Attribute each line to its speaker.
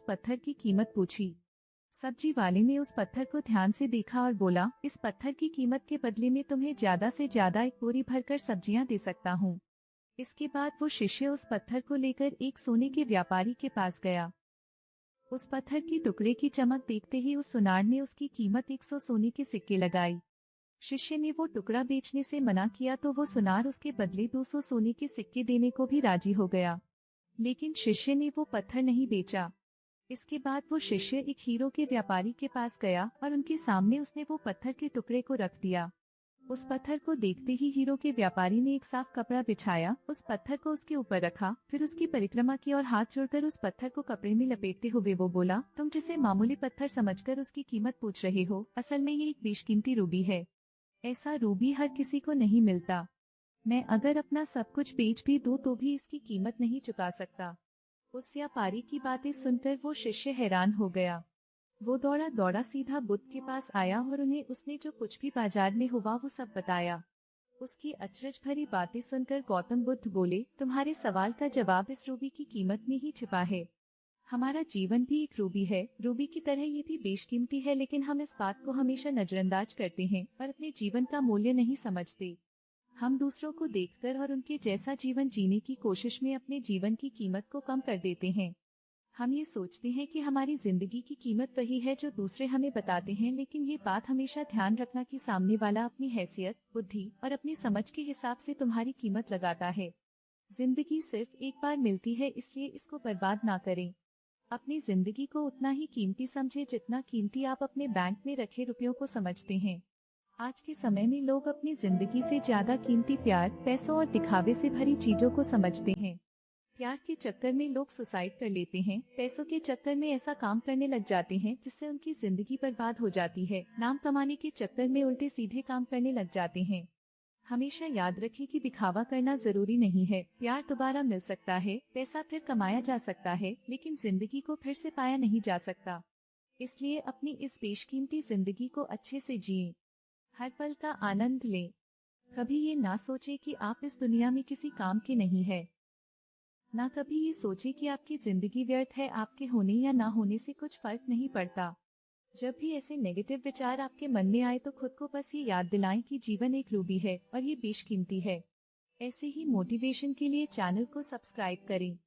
Speaker 1: पत्थर की कीमत पूछी। सब्जी वाले ने उस पत्थर को ध्यान से देखा और बोला, इस पत्थर की कीमत के बदले में तुम्हें ज्यादा से ज्यादा एक बोरी भरकर सब्जियां दे सकता हूँ। इसके बाद वो शिष्य उस पत्थर को लेकर एक सोने के व्यापारी के पास गया। उस पत्थर की टुकड़े की चमक देखते ही उस सुनार ने उसकी कीमत 100 सोने के सिक्के लगाई। शिष्य ने वो टुकड़ा बेचने से मना किया तो वो सुनार उसके बदले 200 सोने के सिक्के देने को भी राजी हो गया। लेकिन शिष्य ने वो पत्थर नहीं बेचा। इसके बाद वो शिष्य एक हीरो के व्यापारी के पास गया और उनके सामने उसने वो पत्थर के टुकड़े को रख दिया। उस पत्थर को देखते ही हीरो के व्यापारी ने एक साफ कपड़ा बिछाया, उस पत्थर को उसके ऊपर रखा, फिर उसकी परिक्रमा की और हाथ जोड़कर उस पत्थर को कपड़े में लपेटते हुए वो बोला, तुम जिसे मामूली पत्थर समझकर उसकी कीमत पूछ रहे हो, असल में ये एक बेशकीमती रूबी है। ऐसा रूबी हर किसी को नहीं मिलता। मैं अगर अपना सब कुछ बेच भी दूं तो भी इसकी कीमत नहीं चुका सकता। उस व्यापारी की बातें सुनकर वो शिष्य हैरान हो गया। वो दौड़ा दौड़ा सीधा बुद्ध के पास आया और उन्हें उसने जो कुछ भी बाजार में हुआ वो सब बताया। उसकी अचरज भरी बातें सुनकर गौतम बुद्ध बोले, तुम्हारे सवाल का जवाब इस रूबी की कीमत में ही छिपा है। हमारा जीवन भी एक रूबी है, रूबी की तरह ये भी बेशकीमती है, लेकिन हम इस बात को हमेशा नजरअंदाज करते हैं और अपने जीवन का मूल्य नहीं समझते। हम दूसरों को देखकर और उनके जैसा जीवन जीने की कोशिश में अपने जीवन की कीमत को कम कर देते हैं। हम ये सोचते हैं कि हमारी जिंदगी की कीमत वही है जो दूसरे हमें बताते हैं, लेकिन ये बात हमेशा ध्यान रखना कि सामने वाला अपनी हैसियत, बुद्धि और अपनी समझ के हिसाब से तुम्हारी कीमत लगाता है। जिंदगी सिर्फ एक बार मिलती है, इसलिए इसको बर्बाद ना करें। अपनी जिंदगी को उतना ही कीमती समझे जितना कीमती आप अपने बैंक में रखे रुपयों को समझते हैं। आज के समय में लोग अपनी जिंदगी से ज्यादा कीमती प्यार, पैसों और दिखावे से भरी चीजों को समझते हैं। प्यार के चक्कर में लोग सुसाइड कर लेते हैं, पैसों के चक्कर में ऐसा काम करने लग जाते हैं जिससे उनकी जिंदगी बर्बाद हो जाती है, नाम कमाने के चक्कर में उल्टे सीधे काम करने लग जाते हैं। हमेशा याद रखें कि दिखावा करना जरूरी नहीं है। प्यार दोबारा मिल सकता है, पैसा फिर कमाया जा सकता है, लेकिन जिंदगी को फिर से पाया नहीं जा सकता। इसलिए अपनी इस बेशकीमती जिंदगी को अच्छे से जिएं। हर पल का आनंद लें। कभी ये ना सोचे कि आप इस दुनिया में किसी काम के नहीं है। ना कभी ये सोचे कि आपकी जिंदगी व्यर्थ है, आपके होने या ना होने से कुछ फर्क नहीं पड़ता। जब भी ऐसे नेगेटिव विचार आपके मन में आए तो खुद को बस ये याद दिलाएं कि जीवन एक रूबी है और ये बेशकीमती है। ऐसे ही मोटिवेशन के लिए चैनल को सब्सक्राइब करें।